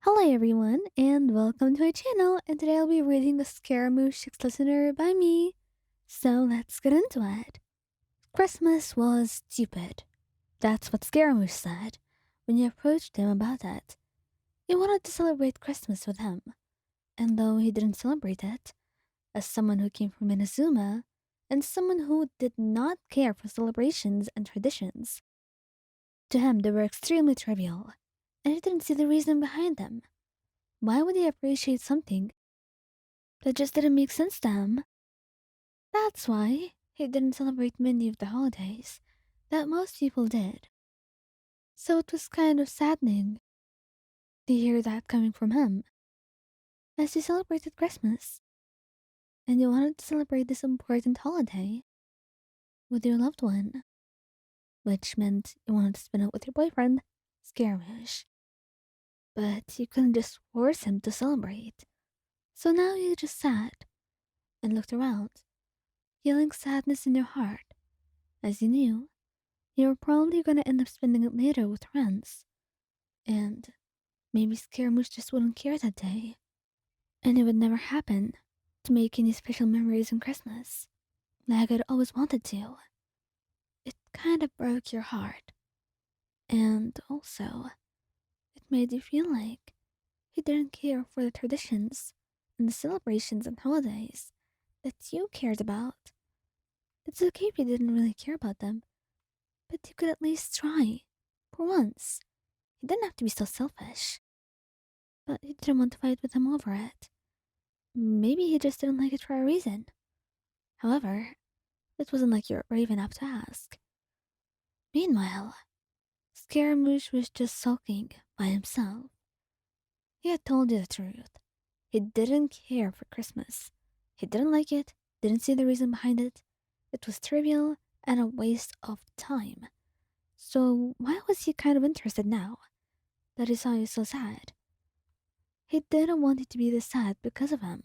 Hello everyone, and welcome to my channel. And today I'll be reading a Scaramouche 6 listener by me. So let's get into it. Christmas was stupid. That's what Scaramouche said when you approached him about it. You wanted to celebrate Christmas with him, and though he didn't celebrate it, as someone who came from Inazuma and someone who did not care for celebrations and traditions, to him they were extremely trivial, and he didn't see the reason behind them. Why would he appreciate something that just didn't make sense to him? That's why he didn't celebrate many of the holidays that most people did. So it was kind of saddening to hear that coming from him, as you celebrated Christmas and you wanted to celebrate this important holiday with your loved one, which meant you wanted to spend it with your boyfriend, Scaramouche. But you couldn't just force him to celebrate. So now you just sat and looked around, feeling sadness in your heart, as you knew you're probably gonna end up spending it later with friends. And maybe Scaramouche just wouldn't care that day. And it would never happen to make any special memories on Christmas, like I'd always wanted to. It kind of broke your heart. And also, it made you feel like he didn't care for the traditions and the celebrations and holidays that you cared about. It's okay if you didn't really care about them, but you could at least try. For once. You didn't have to be so selfish. But he didn't want to fight with him over it. Maybe he just didn't like it for a reason. However, it wasn't like you were brave enough to ask. Meanwhile, Scaramouche was just sulking by himself. He had told you the truth. He didn't care for Christmas. He didn't like it, didn't see the reason behind it. It was trivial and a waste of time. So why was he kind of interested now that he saw you so sad? He didn't want you to be this sad because of him.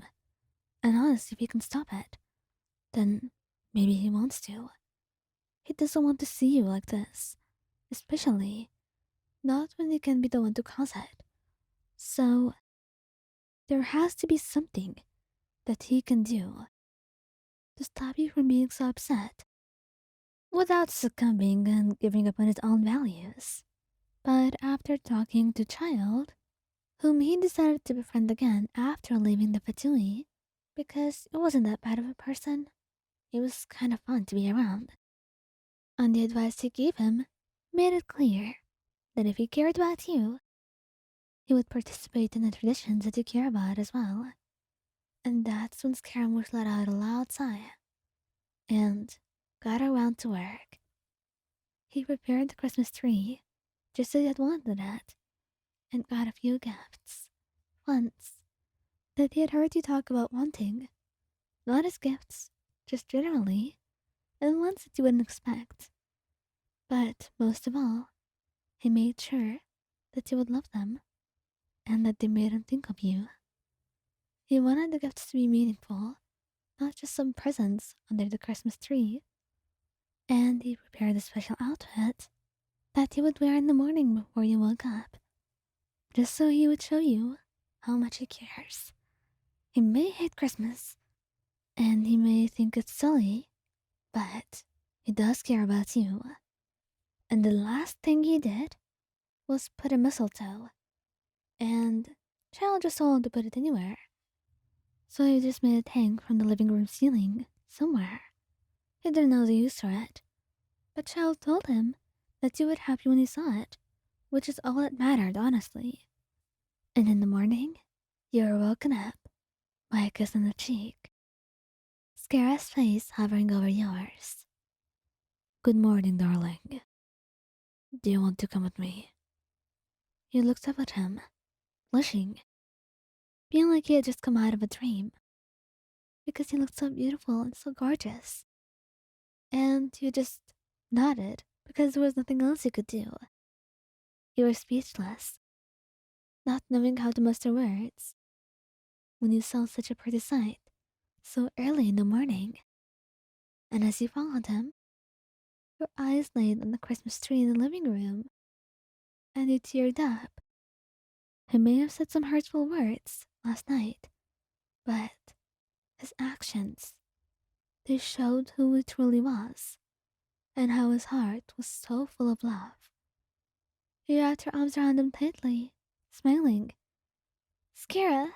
And honestly, if he can stop it, then maybe he wants to. He doesn't want to see you like this, especially not when he can be the one to cause it. So, there has to be something that he can do to stop you from being so upset without succumbing and giving up on his own values. But after talking to Child, whom he decided to befriend again after leaving the Fatui, because it wasn't that bad of a person, it was kind of fun to be around. And the advice he gave him made it clear that if he cared about you, he would participate in the traditions that you care about as well. And that's when Scaramouche let out a loud sigh and got around to work. He prepared the Christmas tree just as he had wanted it and got a few gifts. Once that he had heard you talk about wanting, not as gifts, just generally, and ones that you wouldn't expect. But most of all, he made sure that you would love them and that they made him think of you. He wanted the gifts to be meaningful, not just some presents under the Christmas tree, and he prepared a special outfit that he would wear in the morning before you woke up, just so he would show you how much he cares. He may hate Christmas, and he may think it's silly, but he does care about you. And the last thing he did was put a mistletoe, and Child just told him to put it anywhere. So he just made it hang from the living room ceiling somewhere. He didn't know the use for it, but Child told him that you would happy when he saw it, which is all that mattered, honestly. And in the morning, you were woken up by a kiss on the cheek, Scara's face hovering over yours. Good morning, darling. Do you want to come with me? You looked up at him, blushing, feeling like he had just come out of a dream, because he looked so beautiful and so gorgeous. And you just nodded because there was nothing else you could do. You were speechless, not knowing how to muster words when you saw such a pretty sight so early in the morning. And as you followed him, your eyes laid on the Christmas tree in the living room, and you teared up He may have said some hurtful words last night, but his actions, they showed who he truly was and how his heart was so full of love. He wrapped her arms around him tightly, smiling. Skara,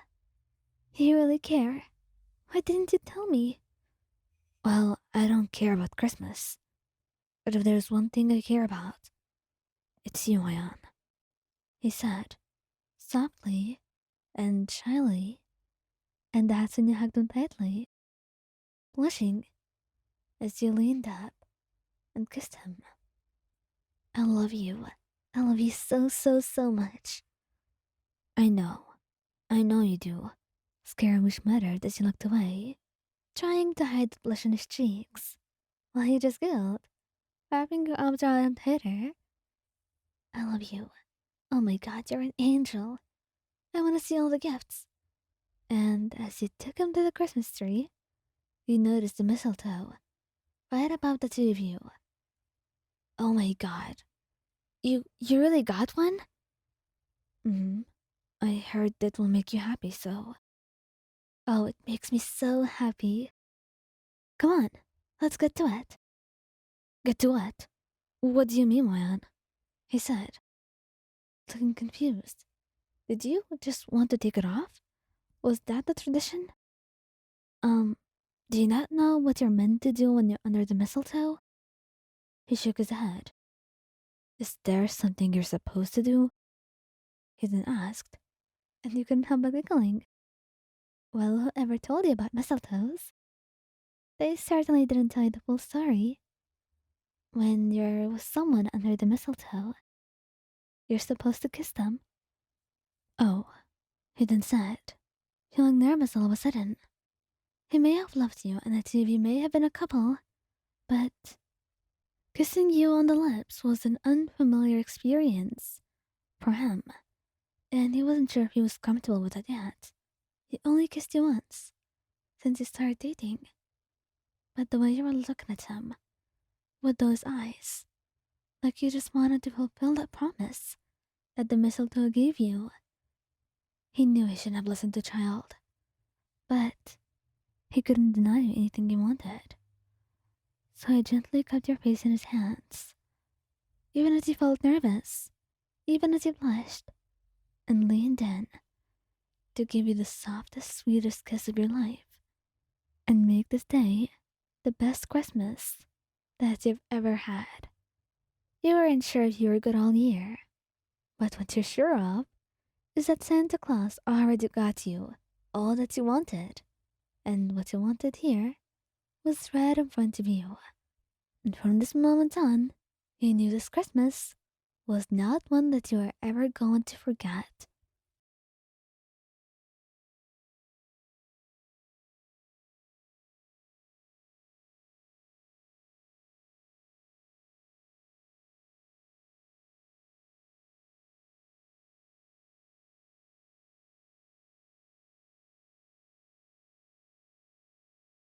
you really care. Why didn't you tell me? Well, I don't care about Christmas. But if there's one thing I care about, it's you, Ayan, he said, softly and shyly, and that's when you hugged him tightly, blushing as you leaned up and kissed him. I love you. I love you so, so, so much. I know. I know you do, Scaramouche muttered as he looked away, trying to hide the blush on his cheeks, while he just giggled, wrapping her arms around him tighter. I love you. Oh my god, you're an angel. I want to see all the gifts. And as you took him to the Christmas tree, you noticed the mistletoe right above the two of you. Oh my god. You really got one? Hmm. I heard that will make you happy, so. Oh, it makes me so happy. Come on, let's get to it. Get to what? What do you mean, Ryan? He said, looking confused. Did you just want to take it off? Was that the tradition? Um, do you not know what you're meant to do when you're under the mistletoe? He shook his head. Is there something you're supposed to do? He then asked, and you couldn't help but giggling. Well, whoever told you about mistletoes? They certainly didn't tell you the full story. When you're with someone under the mistletoe, you're supposed to kiss them. Oh, he then said, feeling nervous all of a sudden. He may have loved you, and the two of you may have been a couple, but kissing you on the lips was an unfamiliar experience for him, and he wasn't sure if he was comfortable with it yet. He only kissed you once since you started dating, but the way you were looking at him, with those eyes, like you just wanted to fulfill that promise that the mistletoe gave you. He knew he shouldn't have listened to child, but he couldn't deny you anything you wanted. So he gently cupped your face in his hands, even as you felt nervous, even as you blushed, and leaned in to give you the softest, sweetest kiss of your life, and make this day the best Christmas that you've ever had. You weren't sure if you were good all year, but what you're sure of is that Santa Claus already got you all that you wanted, and what you wanted here was right in front of you. And from this moment on, you knew this Christmas was not one that you were ever going to forget.